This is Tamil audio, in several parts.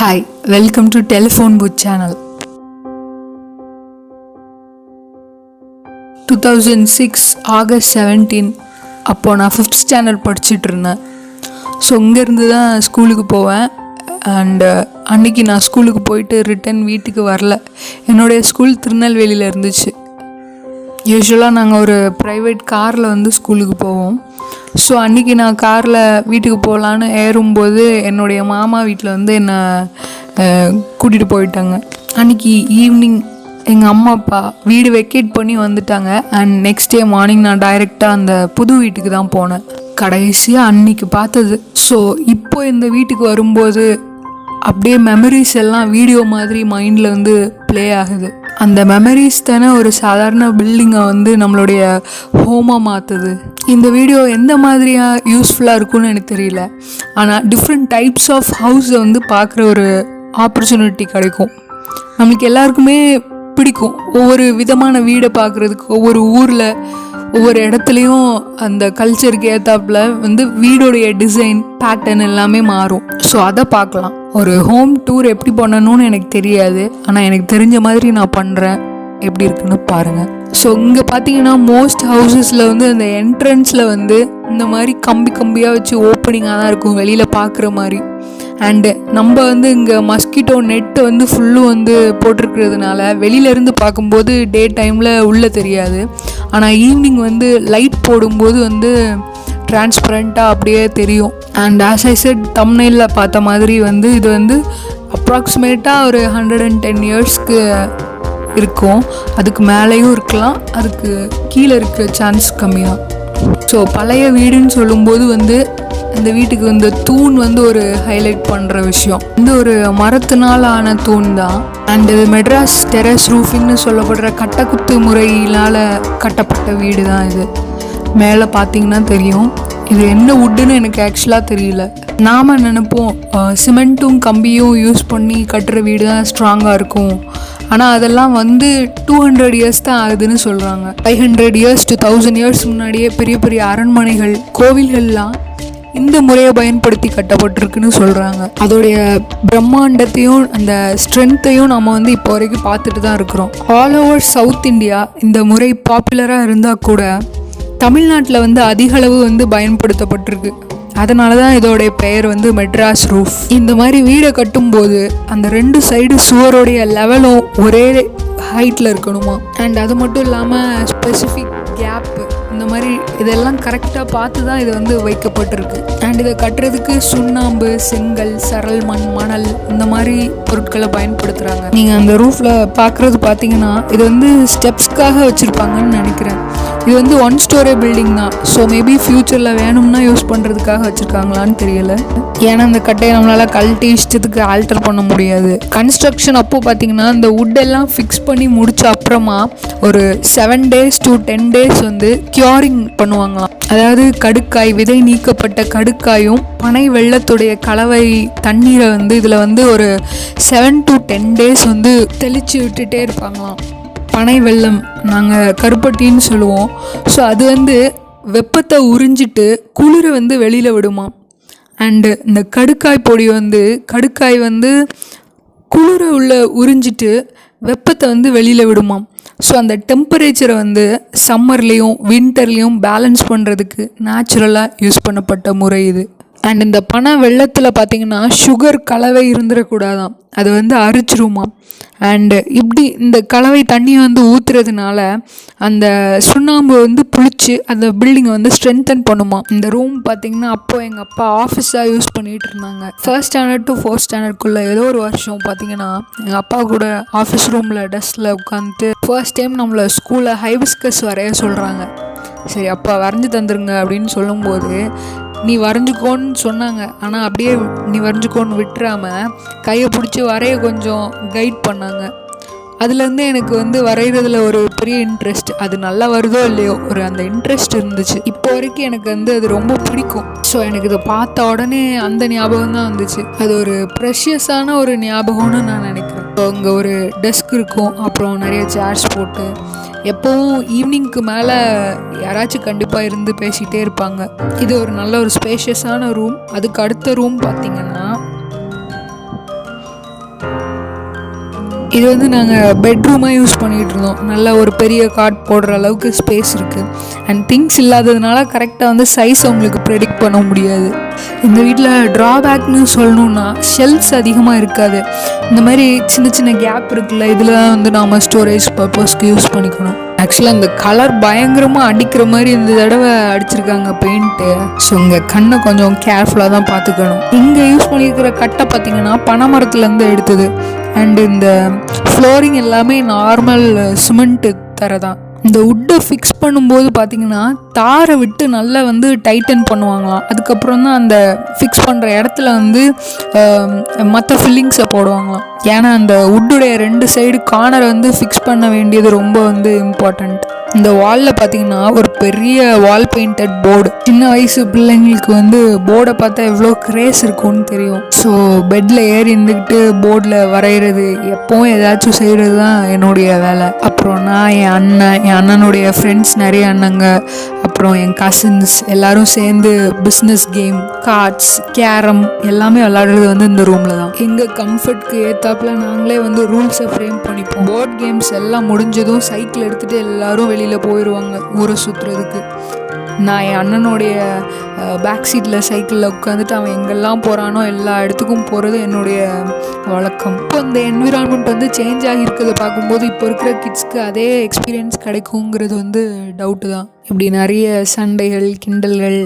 Hi, welcome to Telephone Booth channel. 2006 August 17 அப்போ நான் 5th ஸ்டாண்டர்ட் படிச்சுட்டு இருந்தேன். ஸோ இங்கேருந்து தான் ஸ்கூலுக்கு போவேன். அண்டு அன்றைக்கி நான் ஸ்கூலுக்கு போயிட்டு ரிட்டன் வீட்டுக்கு வரல. என்னுடைய ஸ்கூல் திருநெல்வேலியில் இருந்துச்சு. யூஸ்வலாக நாங்கள் ஒரு ப்ரைவேட் காரில் வந்து ஸ்கூலுக்கு போவோம். ஸோ அன்றைக்கி நான் காரில் வீட்டுக்கு போகலான்னு ஏறும்போது என்னுடைய மாமா வீட்டில் வந்து என்னை கூட்டிகிட்டு போயிட்டாங்க. அன்றைக்கி ஈவினிங் எங்கள் அம்மா அப்பா வீடு வெக்கேட் பண்ணி வந்துட்டாங்க. அண்ட் நெக்ஸ்ட் டே மார்னிங் நான் டைரெக்டாக அந்த புது வீட்டுக்கு தான் போனேன். கடைசியாக அன்றைக்கி பார்த்தது. ஸோ இப்போ இந்த வீட்டுக்கு வரும்போது அப்படியே மெமரிஸ் எல்லாம் வீடியோ மாதிரி மைண்டில் வந்து ப்ளே ஆகுது. அந்த மெமரிஸ் தானே ஒரு சாதாரண பில்டிங்கை வந்து நம்மளுடைய ஹோமாக மாற்றுது. இந்த வீடியோ எந்த மாதிரியாக யூஸ்ஃபுல்லாக இருக்கும்னு எனக்கு தெரியல. ஆனால் டிஃப்ரெண்ட் டைப்ஸ் ஆஃப் ஹவுஸை வந்து பார்க்குற ஒரு ஆப்பர்ச்சுனிட்டி கிடைக்கும். நம்மளுக்கு எல்லாருக்குமே பிடிக்கும் ஒவ்வொரு விதமான வீடை பார்க்குறதுக்கு. ஒவ்வொரு ஊரில் ஒவ்வொரு இடத்துலையும் அந்த கல்ச்சருக்கு ஏற்றாப்புல வந்து வீடோடைய டிசைன் பேட்டர்ன் எல்லாமே மாறும். ஸோ அதை பார்க்கலாம். ஒரு ஹோம் டூர் எப்படி பண்ணணும்னு எனக்கு தெரியாது, ஆனால் எனக்கு தெரிஞ்ச மாதிரி நான் பண்ணுறேன். எப்படி இருக்குன்னு பாருங்கள். ஸோ இங்கே பார்த்தீங்கன்னா மோஸ்ட் ஹவுசஸில் வந்து அந்த என்ட்ரன்ஸில் வந்து இந்த மாதிரி கம்பியாக வச்சு ஓப்பனிங்காக தான் இருக்கும், வெளியில் பார்க்குற மாதிரி. அண்டு நம்ம வந்து இங்கே மஸ்கிட்டோ நெட்டு வந்து ஃபுல்லும் வந்து போட்டிருக்கிறதுனால வெளியிலேருந்து பார்க்கும்போது டே டைமில் உள்ளே தெரியாது. ஆனால் ஈவினிங் வந்து லைட் போடும்போது வந்து டிரான்ஸ்பரண்ட்டாக அப்படியே தெரியும். அண்ட் ஆஸ் ஐ செட் தம்ப்நெயிலில் பார்த்த மாதிரி வந்து இது வந்து அப்ராக்சிமேட்டாக ஒரு 110 இயர்ஸ்க்கு இருக்கும். அதுக்கு மேலேயும் இருக்கலாம், அதுக்கு கீழே இருக்கிற சான்ஸ் கம்மி தான். ஸோ பழைய வீடுன்னு சொல்லும்போது வந்து இந்த வீட்டுக்கு வந்து தூண் வந்து ஒரு ஹைலைட் பண்ணுற விஷயம். வந்து ஒரு மரத்தினால் ஆன தூண் தான். அண்ட் இது மெட்ராஸ் டெரஸ் ரூஃபிங்னு சொல்லப்படுற கட்ட குத்து முறையினால் கட்டப்பட்ட வீடு தான் இது. மேலே பார்த்தீங்கன்னா தெரியும். இது என்ன வுட்டுன்னு எனக்கு ஆக்சுவலாக தெரியல. நாம் நினைப்போம் சிமெண்ட்டும் கம்பியும் யூஸ் பண்ணி கட்டுற வீடு தான் ஸ்ட்ராங்காக இருக்கும். ஆனால் அதெல்லாம் வந்து 200 இயர்ஸ் தான் ஆகுதுன்னு சொல்கிறாங்க. 500 இயர்ஸ் to 1000 இயர்ஸ் முன்னாடியே பெரிய பெரிய அரண்மனைகள், கோவில்கள்லாம் இந்த முறையை பயன்படுத்தி கட்டப்பட்டிருக்குன்னு சொல்கிறாங்க. அதோடைய பிரம்மாண்டத்தையும் அந்த ஸ்ட்ரென்த்தையும் நம்ம வந்து இப்போ வரைக்கும் பார்த்துட்டு தான் இருக்கிறோம். ஆல் ஓவர் சவுத் இந்தியா இந்த முறை பாப்புலராக இருந்தால் கூட தமிழ்நாட்டில் வந்து அதிகளவு வந்து பயன்படுத்தப்பட்டிருக்கு. அதனால தான் இதோடைய பெயர் வந்து மெட்ராஸ் ரூஃப். இந்த மாதிரி வீடை கட்டும்போது அந்த 2 சைடு சுவரோடைய லெவலும் ஒரே ஹைட்டில் இருக்கணுமா. அண்ட் அது மட்டும் இல்லாமல் ஸ்பெசிஃபிக் கேப்பு இந்த மாதிரி இதெல்லாம் கரெக்டாக பார்த்து தான் இது வந்து வைக்கப்பட்டிருக்கு. அண்ட் இதை கட்டுறதுக்கு சுண்ணாம்பு, செங்கல், சரல் மண், மணல் இந்த மாதிரி பொருட்களை பயன்படுத்துகிறாங்க. நீங்கள் அந்த ரூஃபில் பார்க்குறது பார்த்தீங்கன்னா இது வந்து ஸ்டெப்ஸ்க்காக வச்சுருப்பாங்கன்னு நினைக்கிறேன். இது வந்து 1 ஸ்டோரி பில்டிங் தான். ஸோ மேபி ஃப்யூச்சரில் வேணும்னா யூஸ் பண்ணுறதுக்காக வச்சுருக்காங்களான்னு தெரியல. ஏன்னா அந்த கட்டையை நம்மளால் கழட்டி இஷ்டத்துக்கு ஆல்டர் பண்ண முடியாது. கன்ஸ்ட்ரக்ஷன் அப்போது பார்த்தீங்கன்னா இந்த வுட்டெல்லாம் ஃபிக்ஸ் பண்ணி முடிச்ச அப்புறமா ஒரு 7 days to 10 days வந்து கியூரிங் பண்ணுவாங்களாம். அதாவது கடுக்காய், விதை நீக்கப்பட்ட கடுக்காயும் பனை வெள்ளத்துடைய கலவை தண்ணீரை வந்து இதில் வந்து ஒரு 7 to 10 days வந்து தெளித்து விட்டுட்டே இருப்பாங்களாம். பனை வெல்லம் நாங்கள் கருப்பட்டின்னு சொல்லுவோம். ஸோ அது வந்து வெப்பத்தை உறிஞ்சிட்டு குளிரை வந்து வெளியில் விடுமா. அண்டு இந்த கடுக்காய் பொடி வந்து கடுக்காய் வந்து குளிரை உள்ள உறிஞ்சிட்டு வெப்பத்தை வந்து வெளியில் விடுமாம். ஸோ அந்த டெம்பரேச்சரை வந்து சம்மர்லேயும் வின்டர்லேயும் பேலன்ஸ் பண்ணுறதுக்கு நேச்சுரலாக யூஸ் பண்ணப்பட்ட முறை இது. அண்ட் இந்த பனை வெள்ளத்தில் பார்த்திங்கன்னா சுகர் கலவை இருந்துடக்கூடாதான், அது வந்து அரிச்சிருமாம். அண்டு இப்படி இந்த கலவை தண்ணியை வந்து ஊற்றுறதுனால அந்த சுண்ணாம்பு வந்து புளிச்சு அந்த பில்டிங்கை வந்து ஸ்ட்ரென்தன் பண்ணுமா. இந்த ரூம் பார்த்திங்கன்னா அப்போது எங்கள் அப்பா ஆஃபீஸாக யூஸ் பண்ணிகிட்டு இருந்தாங்க. 1st standard to 4th standardக்குள்ளே ஏதோ ஒரு வருஷம் பார்த்திங்கன்னா எங்கள் அப்பா கூட ஆஃபீஸ் ரூமில் டெஸ்கில் உட்காந்துட்டு ஃபர்ஸ்ட் டைம் நம்மளை ஸ்கூலில் ஹைபிஸ்கஸ் வரைய சொல்கிறாங்க. சரி அப்பா வரைஞ்சி தந்துருங்க அப்படின்னு சொல்லும்போது நீ வரைஞ்சிக்கோன்னு சொன்னாங்க. ஆனால் அப்படியே நீ வரைஞ்சிக்கோன்னு விட்டுறாமல் கையை பிடிச்சி வரைய கொஞ்சம் கைட் பண்ணாங்க. அதுலேருந்து எனக்கு வந்து வரைகிறதுல ஒரு பெரிய இன்ட்ரெஸ்ட். அது நல்லா வருதோ இல்லையோ ஒரு அந்த இன்ட்ரெஸ்ட் இருந்துச்சு. இப்போ வரைக்கும் எனக்கு வந்து அது ரொம்ப பிடிக்கும். ஸோ எனக்கு இதை பார்த்த உடனே அந்த ஞாபகம் தான் வந்துச்சு. அது ஒரு ப்ரெஷியஸான ஒரு ஞாபகம்னு நான் நினைக்கிறேன். ஸோ இங்கே ஒரு டெஸ்க் இருக்கும், அப்புறம் நிறைய சேர்ஸ் போட்டு எப்போவும் ஈவினிங்க்கு மேலே யாராச்சும் கண்டிப்பாக இருந்து பேசிகிட்டே இருப்பாங்க. இது ஒரு நல்ல ஒரு ஸ்பேஷியஸான ரூம். அதுக்கு அடுத்த ரூம் பார்த்திங்கன்னா இது வந்து நாங்கள் பெட்ரூமாக யூஸ் பண்ணிகிட்டு இருந்தோம். நல்ல ஒரு பெரிய காட் போடுற அளவுக்கு ஸ்பேஸ் இருக்குது. அண்ட் திங்ஸ் இல்லாததுனால கரெக்டாக வந்து சைஸ் உங்களுக்கு ப்ரெடிக்ட் பண்ண முடியாது. இந்த வீட்டில் ட்ராபேக்னு சொல்லணுன்னா ஷெல்ஃப்ஸ் அதிகமாக இருக்காது. இந்த மாதிரி சின்ன சின்ன கேப் இருக்குல்ல, இதில் தான் வந்து நாம் ஸ்டோரேஜ் பர்பஸ்க்கு யூஸ் பண்ணிக்கணும். ஆக்சுவலாக அந்த கலர் பயங்கரமாக அடிக்கிற மாதிரி இந்த தடவை அடிச்சிருக்காங்க பெயிண்ட்டு. ஸோ இங்கே கண்ணை கொஞ்சம் கேர்ஃபுல்லாக தான் பார்த்துக்கணும். இங்கே யூஸ் பண்ணியிருக்கிற கட்டை பார்த்திங்கன்னா பனைமரத்துலேருந்து எடுத்தது. அண்டு இந்த ஃப்ளோரிங் எல்லாமே நார்மல் சிமெண்ட்டு தர தான். இந்த வுட்டை ஃபிக்ஸ் பண்ணும்போது பார்த்திங்கன்னா தாரை விட்டு நல்லா வந்து டைட்டன் பண்ணுவாங்களாம். அதுக்கப்புறம் தான் அந்த ஃபிக்ஸ் பண்ணுற இடத்துல வந்து மற்ற ஃபில்லிங்ஸை போடுவாங்களாம். ஏன்னா அந்த வுட்டுடைய 2 சைடு கார்னரை வந்து ஃபிக்ஸ் பண்ண வேண்டியது ரொம்ப வந்து இம்பார்ட்டண்ட். இந்த வாலில் பார்த்தீங்கன்னா ஒரு பெரிய வால் பெயிண்டட் போர்டு. சின்ன வயசு பிள்ளைங்களுக்கு வந்து போர்டை பார்த்தா எவ்வளோ கிரேஸ் இருக்கும்னு தெரியும். ஸோ பெட்டில் ஏறி இருந்துக்கிட்டு போர்டில் வரைகிறது, எப்போவும் ஏதாச்சும் செய்கிறது தான் என்னுடைய வேலை. அப்புறம் நான் என் அண்ணனுடைய ஃப்ரெண்ட்ஸ் நிறைய அண்ணங்க, அப்புறம் என் கசின்ஸ் எல்லாரும் சேர்ந்து பிஸ்னஸ் கேம், கார்ட்ஸ், கேரம் எல்லாமே விளையாடுறது வந்து இந்த ரூமில் தான். எங்கள் கம்ஃபர்ட்க்கு ஏற்றாப்புல நாங்களே வந்து ரூல்ஸை ஃப்ரேம் பண்ணிப்போம். போர்ட் கேம்ஸ் எல்லாம் முடிஞ்சதும் சைக்கிள் எடுத்துகிட்டு எல்லாரும் வெளியில் போயிடுவாங்க ஊரை சுற்றுறதுக்கு. நான் என் அண்ணனுடைய பேக் சீட்டில் சைக்கிளில் உட்காந்துட்டு அவன் எங்கெல்லாம் போகிறானோ எல்லா இடத்துக்கும் போகிறது என்னுடைய வழக்கம். இப்போ இந்த என்விரான்மெண்ட் வந்து சேஞ்ச் ஆகியிருக்கிறத பார்க்கும்போது இப்போ இருக்கிற கிட்ஸ்க்கு அதே எக்ஸ்பீரியன்ஸ் கிடைக்குங்கிறது வந்து டவுட்டு தான். இப்படி நிறைய சண்டைகள், கிண்டல்கள்,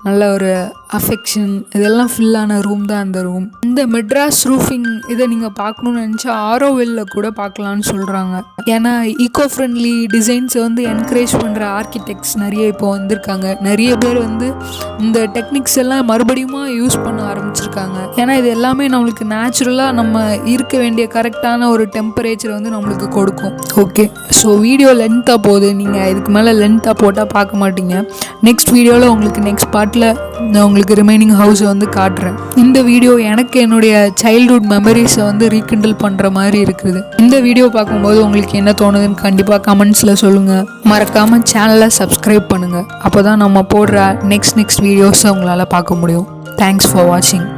நல்ல ஒரு அஃபெக்ஷன் இதெல்லாம் ஃபில்லான ரூம் தான் அந்த ரூம். இந்த மெட்ராஸ் ரூஃபிங் இதை நீங்கள் பார்க்கணுன்னு நினச்சா ஆரோவில்லில் கூட பார்க்கலான்னு சொல்கிறாங்க. ஏன்னா ஈகோ ஃப்ரெண்ட்லி டிசைன்ஸை வந்து என்கரேஜ் பண்ணுற ஆர்கிடெக்ட்ஸ் நிறைய இப்போ வந்திருக்காங்க. நிறைய பேர் வந்து இந்த டெக்னிக்ஸ் எல்லாம் மறுபடியும் யூஸ் பண்ண ஆரம்பிச்சிருக்காங்க. ஏன்னா இது எல்லாமே நம்மளுக்கு நேச்சுரலாக நம்ம இருக்க வேண்டிய கரெக்டான ஒரு டெம்பரேச்சரை வந்து நம்மளுக்கு கொடுக்கும். ஓகே, ஸோ வீடியோ லென்த்தாக போகுது, நீங்கள் இதுக்கு மேலே லென்த்தாக போட்டால் பார்க்க மாட்டீங்க. நெக்ஸ்ட் வீடியோவில் உங்களுக்கு நெக்ஸ்ட் பார்ட்டில் நான் உங்களுக்கு ரிமைனிங் ஹவுஸை வந்து காட்டுறேன். இந்த வீடியோ எனக்கு என்னுடைய சைல்ட்ஹுட் மெமரிஸை வந்து ரீகிண்டல் பண்ணுற மாதிரி இருக்குது. இந்த வீடியோ பார்க்கும்போது உங்களுக்கு என்ன தோணுதுன்னு கண்டிப்பாக கமெண்ட்ஸில் சொல்லுங்கள். மறக்காமல் சேனலை சப்ஸ்கிரைப் பண்ணுங்கள். அப்போ தான் நம்ம போடுற நெக்ஸ்ட் வீடியோஸை உங்களால் பார்க்க முடியும். தேங்க்ஸ் ஃபார் வாட்சிங்.